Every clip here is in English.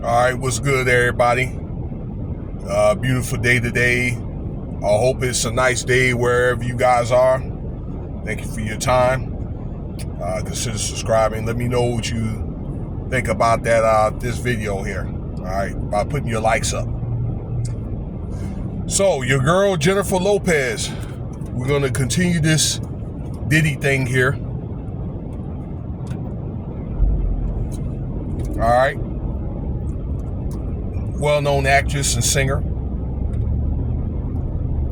All right, what's good, everybody? Beautiful day today. I hope it's a nice day wherever you guys are. Thank you for your time. Consider subscribing. Let me know what you think about that this video here. All right, by putting your likes up. So, your girl Jennifer Lopez. We're gonna continue this Diddy thing here. All right. Well-known actress and singer.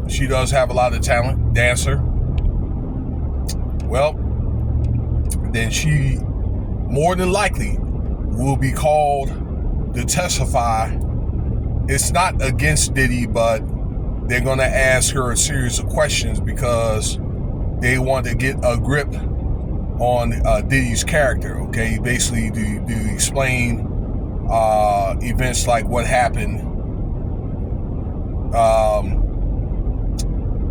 She does have a lot of talent, dancer. Well, then she more than likely will be called to testify. It's not against Diddy, but they're going to ask her a series of questions because they want to get a grip on Diddy's character, okay? Basically, to explain events like what happened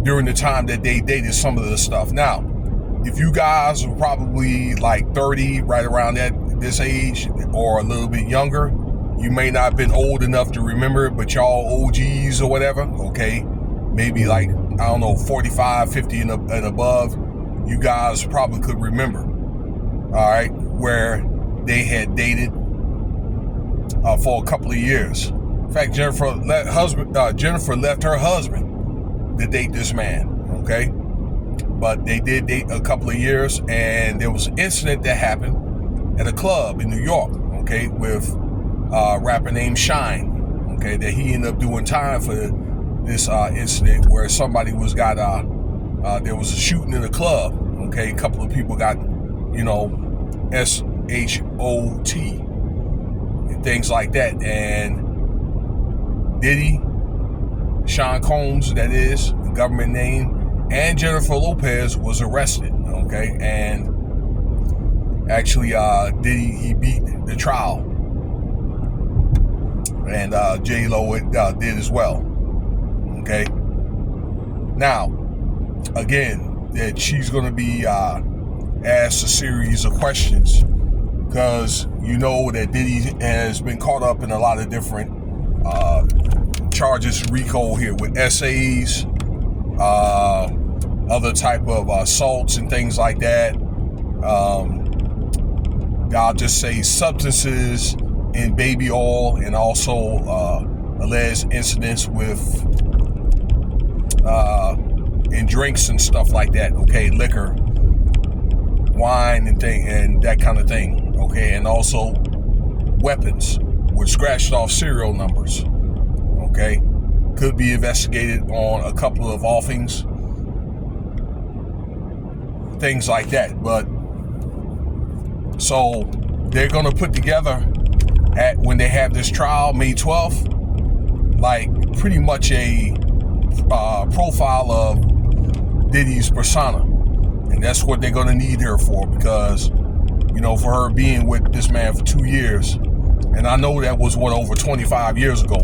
during the time that they dated some of the stuff. Now, if you guys are probably like 30, right around this age, or a little bit younger, you may not have been old enough to remember it, but y'all OGs or whatever, okay? Maybe like, I don't know, 45, 50 and above, you guys probably could remember, all right, where they had dated for a couple of years. In fact, Jennifer left her husband to date this man, okay? But they did date a couple of years, and there was an incident that happened at a club in New York, okay, with a rapper named Shine, okay, that he ended up doing time for this incident where somebody there was a shooting in a club, okay, a couple of people got, SHOT and things like that, and Diddy, Sean Combs, that is the government name, and Jennifer Lopez was arrested, okay, and actually Diddy, he beat the trial, and J-Lo did as well, okay. Now, again, that she's going to be asked a series of questions because you know that Diddy has been caught up in a lot of different charges, RICO here with SAs, other type of assaults and things like that. I'll just say substances in baby oil, and also alleged incidents with in drinks and stuff like that, okay, liquor, wine and that kind of thing, okay, and also weapons with scratched off serial numbers, okay, could be investigated on a couple of offings, things like that. But so they're gonna put together when they have this trial May 12th, like pretty much a profile of Diddy's persona, and that's what they're gonna need her for, because for her being with this man for 2 years, and I know that was over 25 years ago,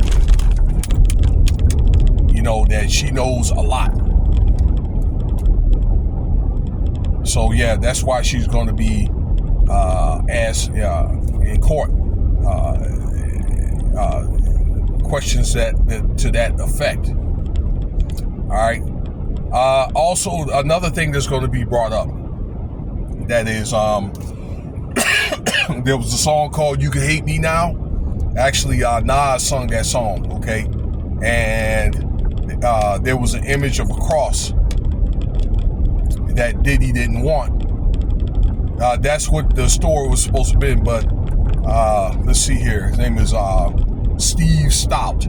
that she knows a lot. So yeah, that's why she's going to be asked in court questions to that effect. All right. Also, another thing that's going to be brought up, that is, there was a song called "You Can Hate Me Now." Actually, Nas sung that song, okay, and there was an image of a cross that Diddy didn't want. That's what the story was supposed to be, but let's see here. His name is Steve Stout.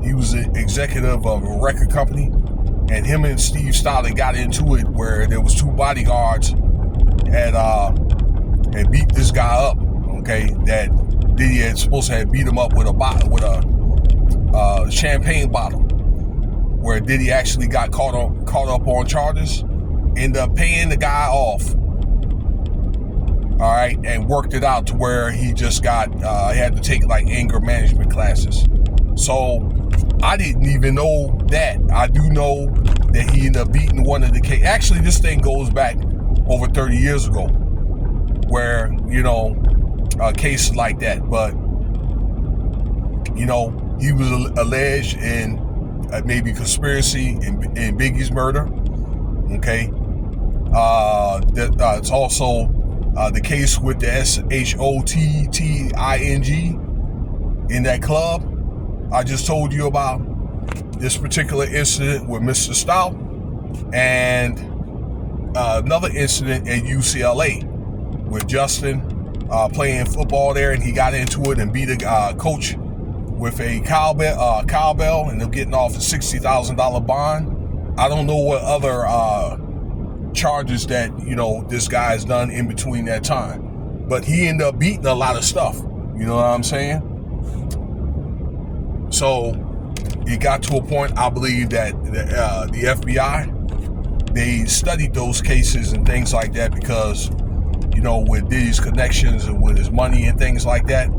He was the executive of a record company, and him and Steve Stout got into it where there was two bodyguards had beat this guy up, okay, that Diddy had supposed to have beat him up with a champagne bottle, where Diddy actually got caught up on charges, ended up paying the guy off, all right, and worked it out to where he just got he had to take like anger management classes. So I didn't even know that. I do know that he ended up beating one of the cases. Actually, this thing goes back over 30 years ago, where cases like that. But he was alleged in maybe conspiracy in Biggie's murder. Okay. It's also the case with the SHOTTING in that club I just told you about. This particular incident with Mr. Stout, and another incident at UCLA with Justin playing football there, and he got into it and beat a coach with a cowbell, and they're getting off a $60,000 bond. I don't know what other charges that this guy's done in between that time, but he ended up beating a lot of stuff. You know what I'm saying? So it got to a point, I believe, that the FBI, they studied those cases and things like that because, with Diddy's connections and with his money and things like that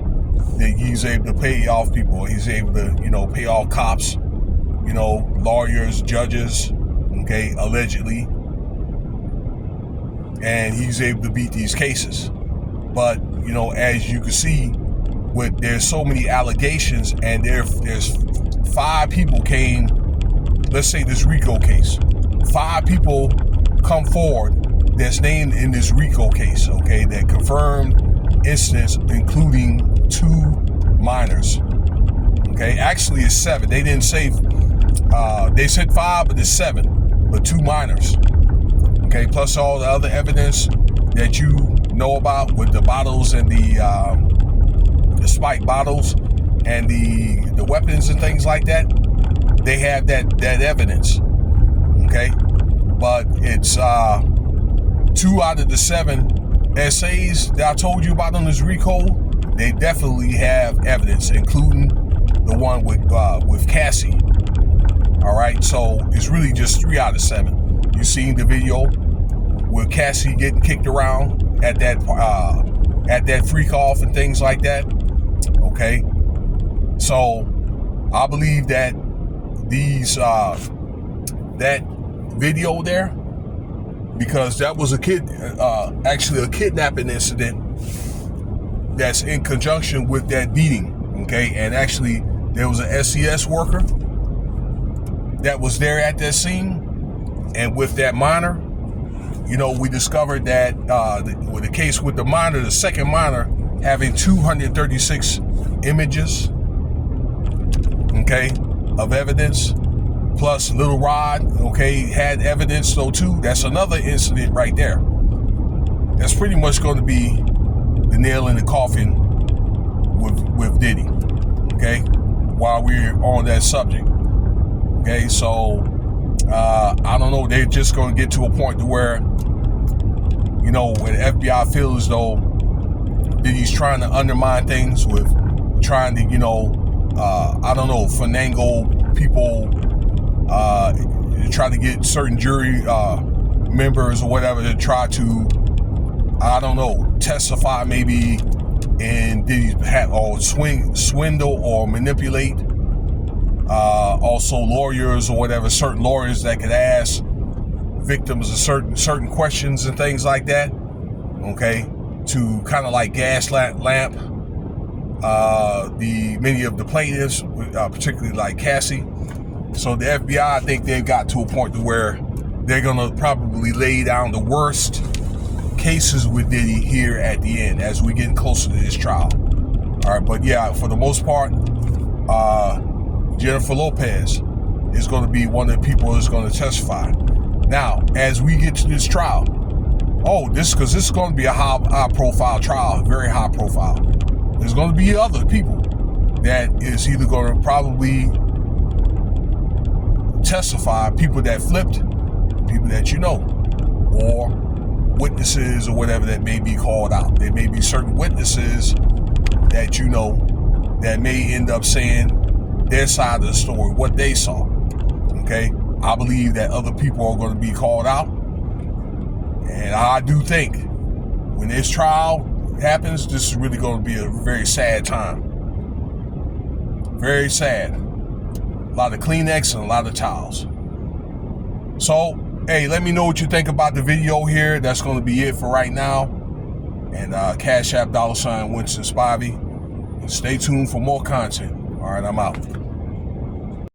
he's able to pay off people. He's able to, pay off cops, lawyers, judges, okay, allegedly. And he's able to beat these cases. But, as you can see, there's so many allegations, and there's 5 people came, let's say this RICO case. 5 people come forward that's named in this RICO case, okay, that confirmed incidents, including 2 minors. Okay, actually it's 7. They didn't say, they said 5, but it's 7, but 2 minors. Okay, plus all the other evidence that you know about with the bottles and the spiked bottles and the weapons and things like that. They have that evidence. Okay, but it's 2 out of the 7 essays that I told you about on this RICO. They definitely have evidence, including the one with Cassie. All right, so it's really just 3 out of 7. You seen the video with Cassie getting kicked around at that freak off and things like that. Okay, so I believe that that video there, because that was actually a kidnapping incident that's in conjunction with that beating. Okay, and actually there was an SES worker that was there at that scene, and with that minor, we discovered that with the case with the minor, the second minor having 236 images, okay, of evidence, plus Little Rod, okay, had evidence though too. That's another incident right there. That's pretty much going to be the nail in the coffin with Diddy, okay, while we're on that subject. Okay, so I don't know, they're just going to get to a point to where, when the FBI feels as though Diddy's trying to undermine things with trying to, finagle people, try to get certain jury members or whatever to try to, testify maybe in Diddy's behalf, or swindle or manipulate. Also lawyers or whatever, certain lawyers that could ask victims of certain questions and things like that, okay, to kind of like gaslamp many of the plaintiffs, particularly like Cassie. So the FBI, I think they've got to a point to where they're gonna probably lay down the worst cases with Diddy here at the end as we get closer to this trial. All right, but yeah, for the most part, Jennifer Lopez is going to be one of the people that's going to testify. Now, as we get to this trial, because this is going to be a high profile trial, very high profile. There's going to be other people that is either going to probably testify, people that flipped, people that or witnesses or whatever that may be called out. There may be certain witnesses that that may end up saying their side of the story, what they saw. Okay, I believe that other people are going to be called out, and I do think when this trial happens, this is really going to be a very sad time. Very sad. A lot of Kleenex and a lot of towels. So, hey, let me know what you think about the video here. That's going to be it for right now. And Cash App $Winston Spivey. And stay tuned for more content. All right, I'm out.